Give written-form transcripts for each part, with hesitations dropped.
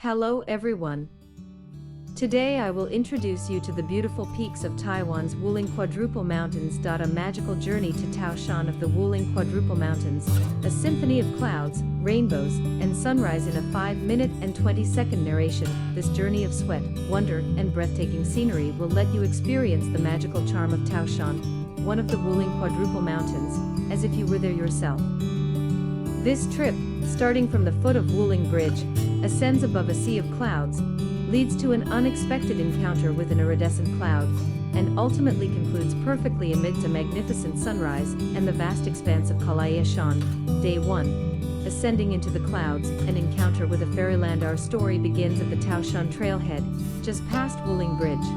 Hello everyone. Today I will introduce you to the beautiful peaks of Taiwan's Wuling Quadruple Mountains. A magical journey to Taoshan of the Wuling Quadruple Mountains, a symphony of clouds, rainbows, and sunrise in a 5-minute and 20-second narration. This journey of sweat, wonder, and breathtaking scenery will let you experience the magical charm of Taoshan, one of the Wuling Quadruple Mountains, as if you were there yourself. This trip, starting from the foot of Wuling Bridge, ascends above a sea of clouds, leads to an unexpected encounter with an iridescent cloud, and ultimately concludes perfectly amidst a magnificent sunrise and the vast expanse of Kalayeshan. Day 1. Ascending into the clouds, an encounter with a fairyland. Our story begins at the Taoshan trailhead, just past Wuling Bridge.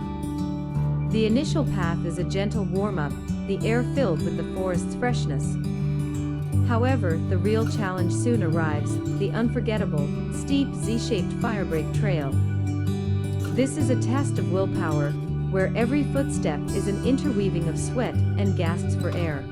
The initial path is a gentle warm-up, the air filled with the forest's freshness. However, the real challenge soon arrives, the unforgettable, steep Z-shaped firebreak trail. This is a test of willpower, where every footstep is an interweaving of sweat and gasps for air.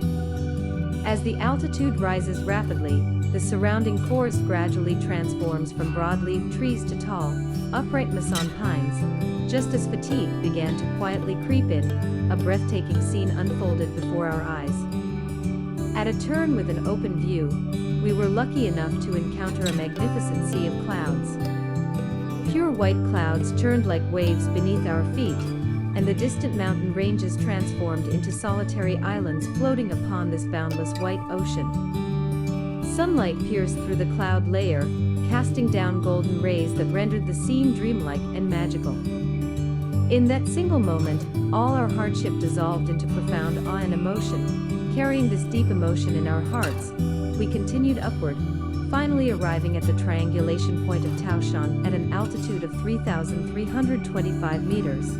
As the altitude rises rapidly, the surrounding forest gradually transforms from broad-leaved trees to tall, upright Masson pines. Just as fatigue began to quietly creep in, a breathtaking scene unfolded before our eyes. At a turn with an open view, we were lucky enough to encounter a magnificent sea of clouds. Pure white clouds churned like waves beneath our feet, and the distant mountain ranges transformed into solitary islands floating upon this boundless white ocean. Sunlight pierced through the cloud layer, casting down golden rays that rendered the scene dreamlike and magical. In that single moment, all our hardship dissolved into profound awe and emotion. Carrying this deep emotion in our hearts, we continued upward, finally arriving at the triangulation point of Taoshan at an altitude of 3,325 meters.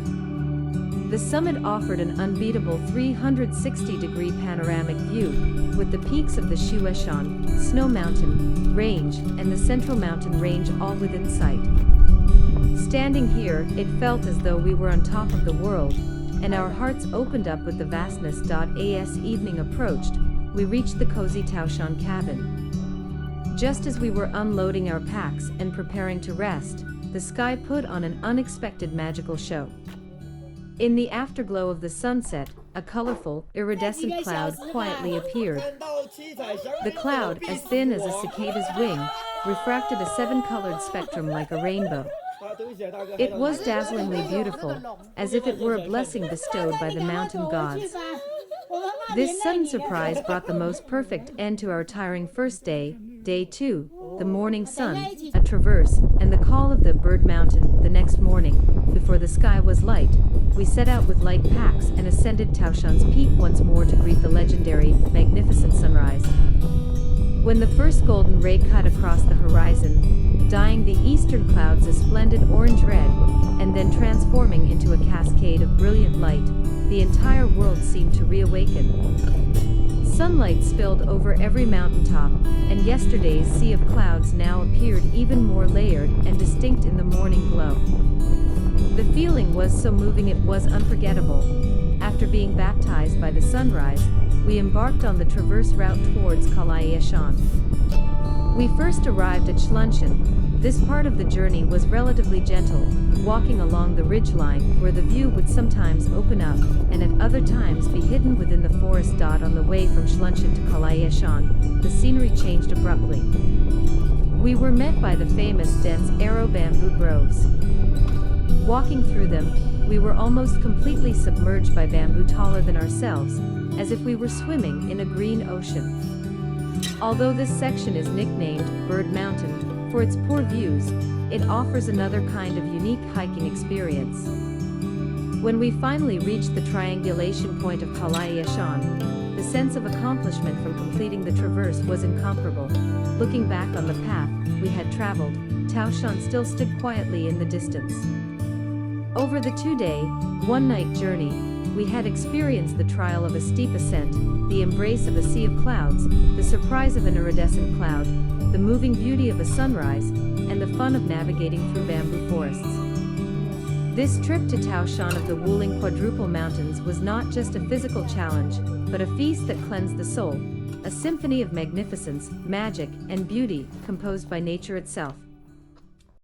The summit offered an unbeatable 360-degree panoramic view, with the peaks of the Shueshan, Snow Mountain, Range, and the Central Mountain Range all within sight. Standing here, it felt as though we were on top of the world, and our hearts opened up with the vastness. As evening approached, we reached the cozy Taoshan cabin. Just as we were unloading our packs and preparing to rest, the sky put on an unexpected magical show. In the afterglow of the sunset, a colorful, iridescent cloud quietly appeared. The cloud, as thin as a cicada's wing, refracted a 7-colored spectrum like a rainbow. It was dazzlingly beautiful, as if it were a blessing bestowed by the mountain gods. This sudden surprise brought the most perfect end to our tiring first day. Day 2, the morning sun, a traverse, and the call of the bird mountain. The next morning, before the sky was light, we set out with light packs and ascended Taoshan's peak once more to greet the legendary, magnificent sunrise. When the first golden ray cut across the horizon, dyeing the eastern clouds a splendid orange-red, and then transforming into a cascade of brilliant light, the entire world seemed to reawaken. Sunlight spilled over every mountaintop, and yesterday's sea of clouds now appeared even more layered and distinct in the morning glow. The feeling was so moving it was unforgettable. After being baptized by the sunrise, we embarked on the traverse route towards Kalayeshan. We first arrived at Shlunchen. This part of the journey was relatively gentle, walking along the ridgeline where the view would sometimes open up and at other times be hidden within the forest. On the way from Shlunchen to Kalayeshan, the scenery changed abruptly. We were met by the famous dense arrow bamboo groves. Walking through them, we were almost completely submerged by bamboo taller than ourselves, as if we were swimming in a green ocean. Although this section is nicknamed Bird Mountain for its poor views, it offers another kind of unique hiking experience. When we finally reached the triangulation point of Kalayeshan, the sense of accomplishment from completing the traverse was incomparable. Looking back on the path we had traveled, Taoshan still stood quietly in the distance. Over the 2-day, 1-night journey, we had experienced the trial of a steep ascent, the embrace of a sea of clouds, the surprise of an iridescent cloud, the moving beauty of a sunrise, and the fun of navigating through bamboo forests. This trip to Taoshan of the Wuling Quadruple Mountains was not just a physical challenge, but a feast that cleansed the soul, a symphony of magnificence, magic, and beauty, composed by nature itself.